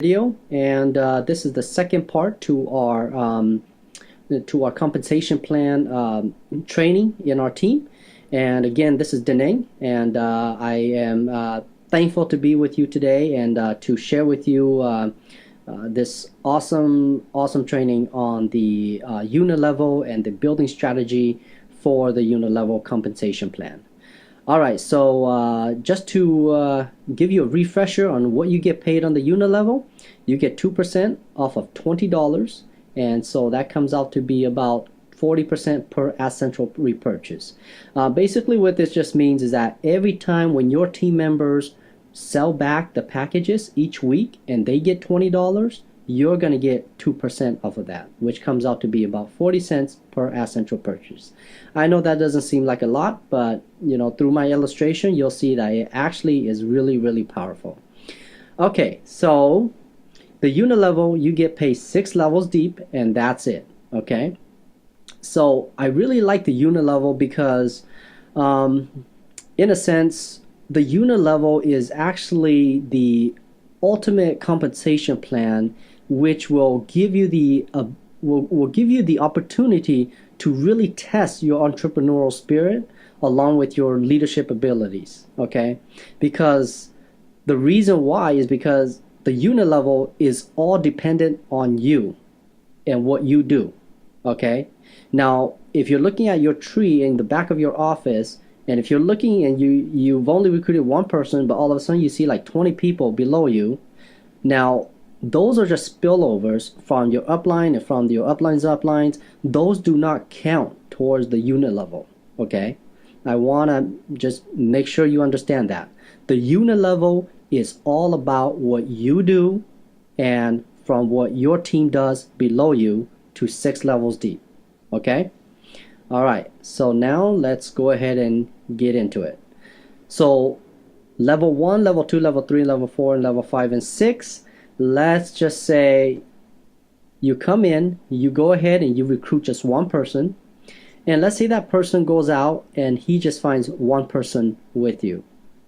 Video, and this is the second part to our compensation plan training in our team. And again, this is Deneng, and I am thankful to be with you today and to share with you this awesome training on the unit level and the building strategy for the unit level compensation plan. All right, so just to give you a refresher on what you get paid on the unit level, you get 2% off of $20, and so that comes out to be about 40% per Central repurchase. Basically, what this just means is that every time when your team members sell back the packages each week and they get $20, you're going to get 2% off of that, which comes out to be about 40 cents per Central purchase. I know that doesn't seem like a lot, but through my illustration, you'll see that it actually is really powerful. Okay, so the unit level, you get paid 6 levels deep, and that's it. Okay, so I really like the unit level because, in a sense, the unit level is actually the ultimate compensation plan, which will give you the opportunity to really test your entrepreneurial spirit along with your leadership abilities. Okay, because the reason why is because the unit level is all dependent on you and what you do. Okay, now if you're looking at your tree in the back of your office, and if you're looking and you've only recruited one person, but all of a sudden you see like 20 people below you, now those are just spillovers from your upline and from your upline's uplines. Those do not count towards the unit level. Okay, I want to just make sure you understand that the unit level is all about what you do and from what your team does below you to 6 levels deep. Okay, all right, so now let's go ahead and get into it. So level 1, level 2, level 3, level 4, and level 5 and 6, let's just say you come in, you go ahead and you recruit just one person, and let's say that person goes out and he just finds one person with you.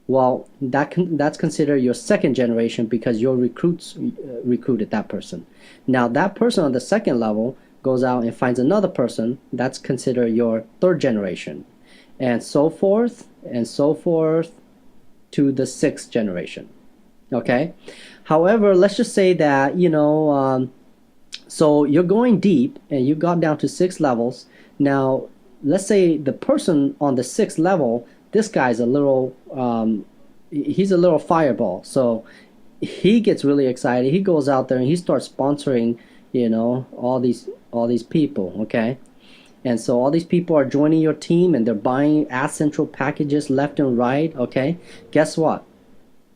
Well, that's considered your second generation because your recruits recruited that person. Now that person on the second level goes out and finds another person, that's considered your third generation, and so forth to the 6th generation. Okay, however, let's just say that so you're going deep and you got down to 6 levels. Now let's say the person on the 6th level, this guy's a little he's a little fireball, so he gets really excited. He goes out there and he starts sponsoring all these people. Okay, and so all these people are joining your team and they're buying Central packages left and right. Okay, guess what?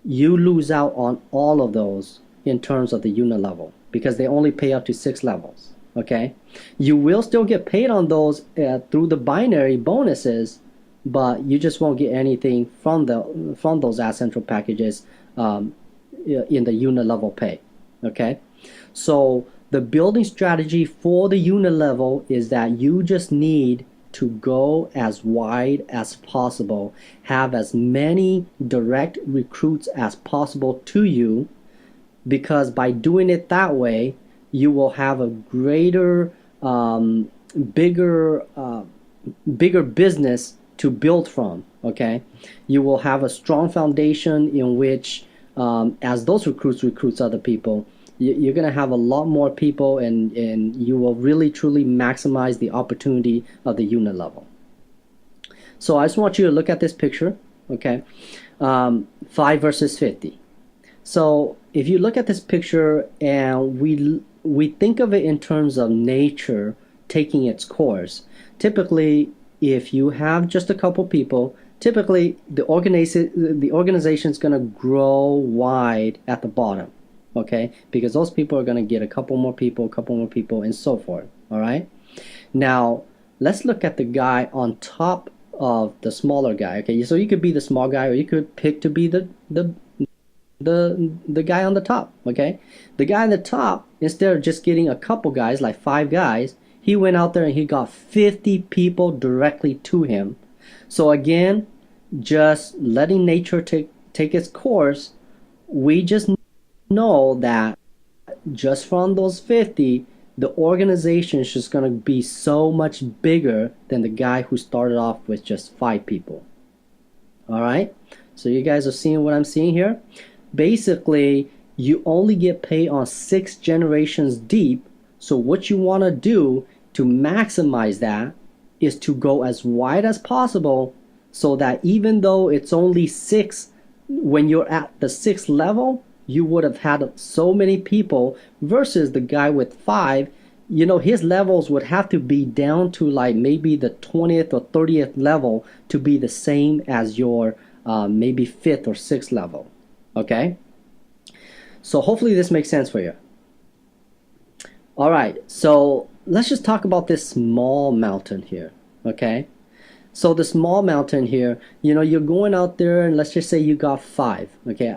You lose out on all of those in terms of the unit level because they only pay up to 6 levels. Okay, you will still get paid on those through the binary bonuses, but you just won't get anything from those Central packages in the unit level pay. Okay, so the building strategy for the unit level is that you just need to go as wide as possible, have as many direct recruits as possible to you, because by doing it that way, you will have a greater, bigger business to build from. Okay, you will have a strong foundation in which, as those recruits other people, you're going to have a lot more people, and you will really truly maximize the opportunity of the unit level. So I just want you to look at this picture. Okay, 5 versus 50. So if you look at this picture and we think of it in terms of nature taking its course, typically if you have just a couple people, typically the organization is going to grow wide at the bottom. Okay, because those people are going to get a couple more people, and so forth. All right, now let's look at the guy on top of the smaller guy. Okay, so you could be the small guy, or you could pick to be the guy on the top. Okay, the guy on the top, instead of just getting a couple guys, like 5 guys, he went out there and he got 50 people directly to him. So again, just letting nature take its course, we just know that just from those 50, the organization is just going to be so much bigger than the guy who started off with just 5 people. All right, so you guys are seeing what I'm seeing here. Basically, you only get paid on 6 generations deep. So what you want to do to maximize that is to go as wide as possible, so that even though it's only 6, when you're at the 6th level, you would have had so many people versus the guy with 5. You know, his levels would have to be down to like maybe the 20th or 30th level to be the same as your maybe 5th or 6th level. Okay, so hopefully this makes sense for you. All right, so let's just talk about this small mountain here. Okay, so the small mountain here, you know, you're going out there and let's just say you got 5. Okay,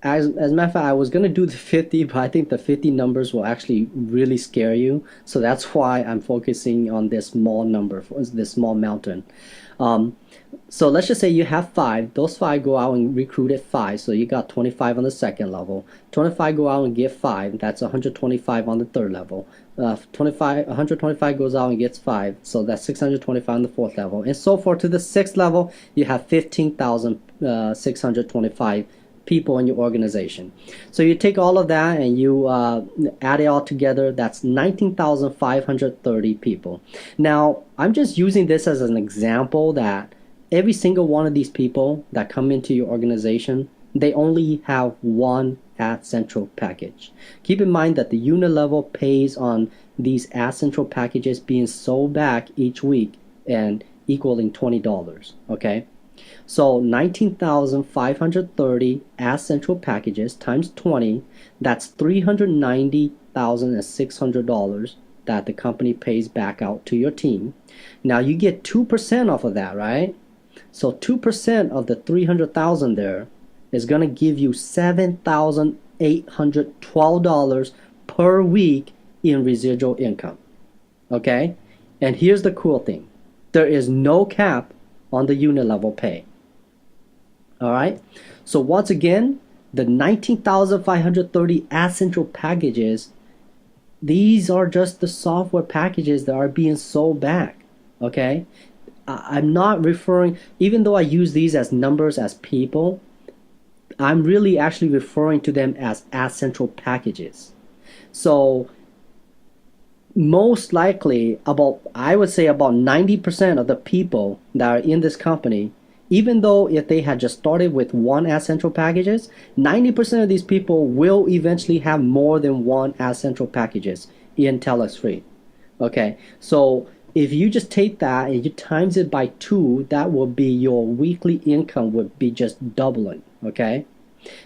as a matter of fact, I was gonna do the 50, but I think the 50 numbers will actually really scare you. So that's why I'm focusing on this small number, this small mountain. So let's just say you have 5. Those 5 go out and recruited 5. So you got 25 on the 2nd level. 25 go out and get 5. That's 125 on the 3rd level. 125 goes out and gets 5. So that's 625 on the 4th level, and so forth to the 6th level. You have 15,625 people in your organization. So you take all of that and you add it all together. That's 19,530 people. Now, I'm just using this as an example that every single one of these people that come into your organization, they only have one Ad Central package. Keep in mind that the unit level pays on these Ad Central packages being sold back each week and equaling $20. Okay, so 19,530 Ad Central packages times 20, that's $390,600 that the company pays back out to your team. Now you get 2% off of that, right? So 2% of the 300,000 there is going to give you $7,812 per week in residual income. Okay? And here's the cool thing. There is no cap on the unit level pay. All right? So once again, the 19,530 Ad Central packages, these are just the software packages that are being sold back. Okay? I'm not referring, even though I use these as numbers as people, I'm really actually referring to them as Ad Central packages. So most likely, I would say about 90% of the people that are in this company, even though if they had just started with one Ad Central packages, 90% of these people will eventually have more than one Ad Central packages in TelexFREE. Okay, so if you just take that and you times it by 2, that will be your weekly income would be just doubling. Okay,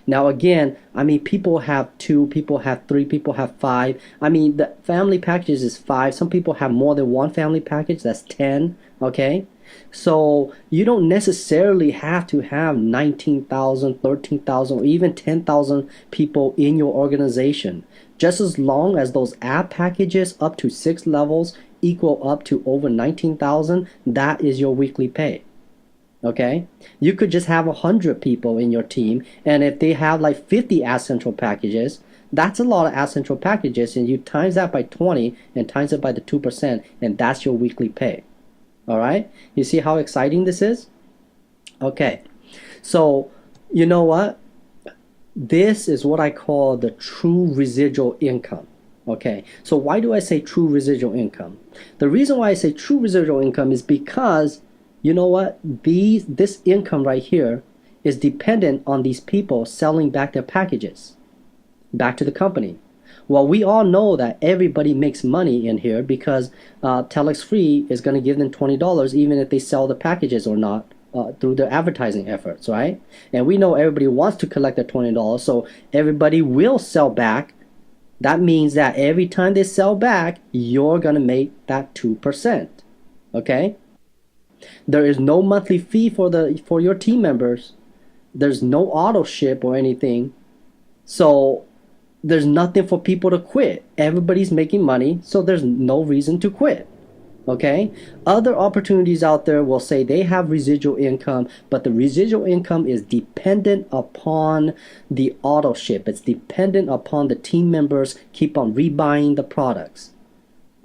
now again, I mean, people have 2, people have 3, people have 5. I mean, the family packages is 5. Some people have more than one family package. That's 10. Okay, so you don't necessarily have to have 19,000, 13,000, or even 10,000 people in your organization. Just as long as those app packages up to 6 levels equal up to over 19,000, that is your weekly pay. Okay, you could just have 100 people in your team, and if they have like 50 Ad Central packages, that's a lot of Ad Central packages, and you times that by 20 and times it by the 2%, and that's your weekly pay. All right, you see how exciting this is? Okay, so you know what? This is what I call the true residual income. Okay, so why do I say true residual income? The reason why I say true residual income is because, you know what, this income right here is dependent on these people selling back their packages back to the company. Well, we all know that everybody makes money in here because TelexFREE is going to give them $20 even if they sell the packages or not through their advertising efforts, right? And we know everybody wants to collect their $20, so everybody will sell back. That means that every time they sell back, you're going to make that 2%. Okay? There is no monthly fee for your team members. There's no auto ship or anything. So there's nothing for people to quit. Everybody's making money, so there's no reason to quit. Okay, other opportunities out there will say they have residual income, but the residual income is dependent upon the auto ship. It's dependent upon the team members keep on rebuying the products.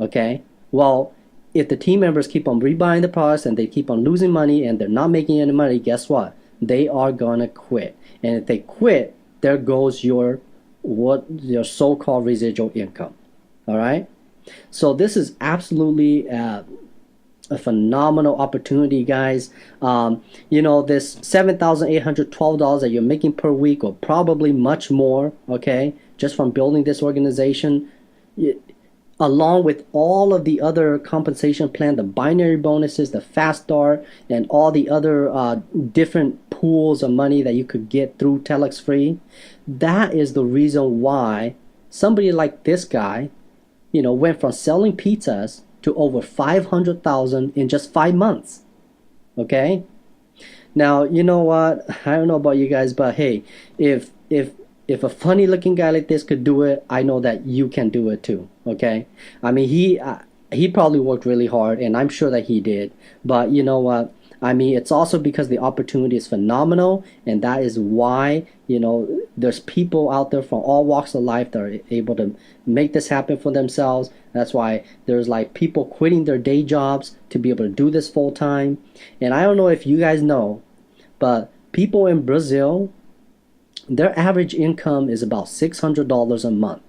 Okay, well, if the team members keep on rebuying the products and they keep on losing money and they're not making any money, guess what? They are gonna quit. And if they quit, there goes your so-called residual income. All right. So this is absolutely a phenomenal opportunity, guys. You know, this $7,812 that you're making per week, or probably much more, okay, just from building this organization, along with all of the other compensation plan, the binary bonuses, the fast start, and all the other different pools of money that you could get through TelexFREE. That is the reason why somebody like this guy, you know, went from selling pizzas to over 500,000 in just 5 months. Okay? Now, you know what? I don't know about you guys, but hey, if a funny looking guy like this could do it, I know that you can do it too. Okay? I mean, he probably worked really hard, and I'm sure that he did. But you know what? I mean, it's also because the opportunity is phenomenal, and that is why, you know, there's people out there from all walks of life that are able to make this happen for themselves. That's why there's like people quitting their day jobs to be able to do this full time. And I don't know if you guys know, but people in Brazil, their average income is about $600 a month.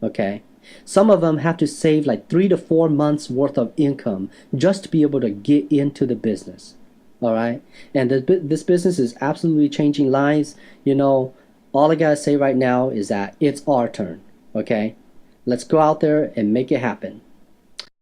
Okay? Some of them have to save like 3 to 4 months worth of income just to be able to get into the business. All right, and this business is absolutely changing lives. You know, all I gotta say right now is that it's our turn. Okay, let's go out there and make it happen.